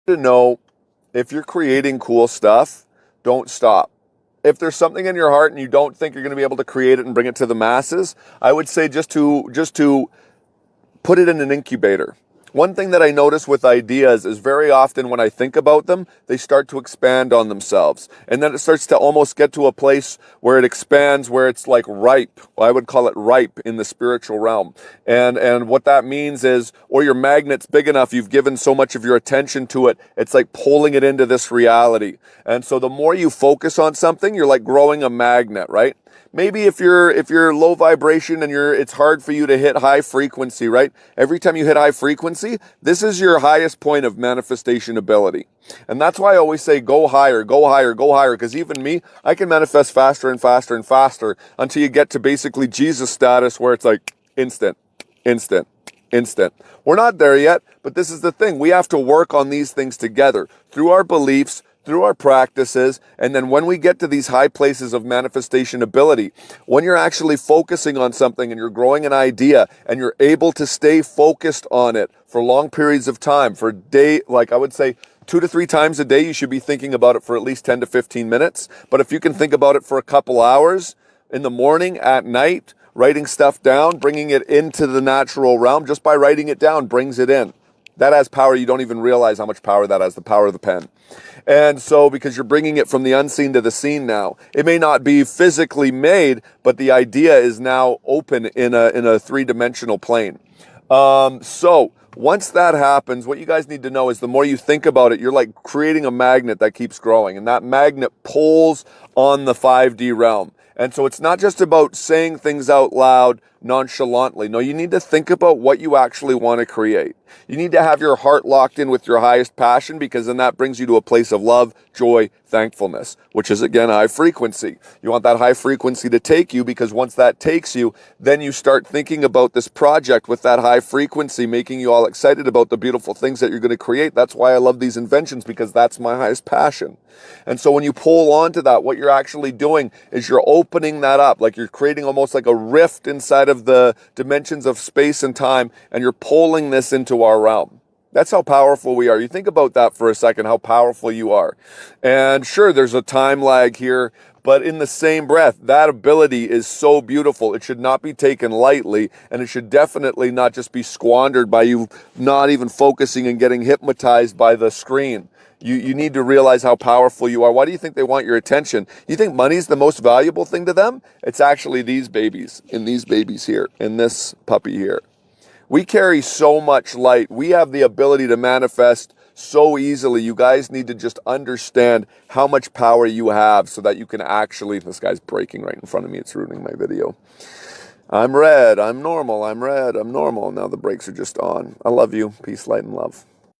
To know if you're creating cool stuff, don't stop. If there's something in your heart and you don't think you're going to be able to create it and bring it to the masses, I would say just to put it in an incubator. One thing that I notice with ideas is very often when I think about them, they start to expand on themselves. And then it starts to almost get to a place where it expands, where it's like ripe. Well, I would call it ripe in the spiritual realm. And what that means is, or your magnet's big enough, you've given so much of your attention to it, it's like pulling it into this reality. And so the more you focus on something, you're like growing a magnet, right? Maybe if you're low vibration and it's hard for you to hit high frequency, right? Every time you hit high frequency, this is your highest point of manifestation ability. And that's why I always say go higher, go higher, go higher. Because even me, I can manifest faster and faster and faster until you get to basically Jesus status where it's like instant, instant, instant. We're not there yet, but this is the thing. We have to work on these things together through our beliefs, through our practices, and then when we get to these high places of manifestation ability, when you're actually focusing on something and you're growing an idea and you're able to stay focused on it for long periods of time, for day, like I would say 2 to 3 times a day, you should be thinking about it for at least 10 to 15 minutes. But if you can think about it for a couple hours in the morning, at night, writing stuff down, bringing it into the natural realm, just by writing it down brings it in. That has power. You don't even realize how much power that has, the power of the pen. And so, because you're bringing it from the unseen to the seen now, it may not be physically made, but the idea is now open in a three-dimensional plane. So once that happens, what you guys need to know is the more you think about it, you're like creating a magnet that keeps growing, and that magnet pulls on the 5D realm. And so it's not just about saying things out loud nonchalantly. No, you need to think about what you actually want to create. You need to have your heart locked in with your highest passion, because then that brings you to a place of love, joy, thankfulness, which is again high frequency. You want that high frequency to take you, because once that takes you, then you start thinking about this project with that high frequency, making you all excited about the beautiful things that you're going to create. That's why I love these inventions, because that's my highest passion. And so when you pull onto that, what you're actually doing is you're opening that up, like you're creating almost like a rift inside of the dimensions of space and time, and you're pulling this into our realm. That's how powerful we are. You think about that for a second, how powerful you are. And sure, there's a time lag here, but in the same breath, that ability is so beautiful. It should not be taken lightly, and it should definitely not just be squandered by you not even focusing and getting hypnotized by the screen. You need to realize how powerful you are. Why do you think they want your attention? You think money's the most valuable thing to them? It's actually these babies, in these babies here, in this puppy here. We carry so much light. We have the ability to manifest so easily. You guys need to just understand how much power you have so that you can actually... This guy's breaking right in front of me. It's ruining my video. I'm red. I'm normal. I'm red. I'm normal. Now the brakes are just on. I love you. Peace, light, and love.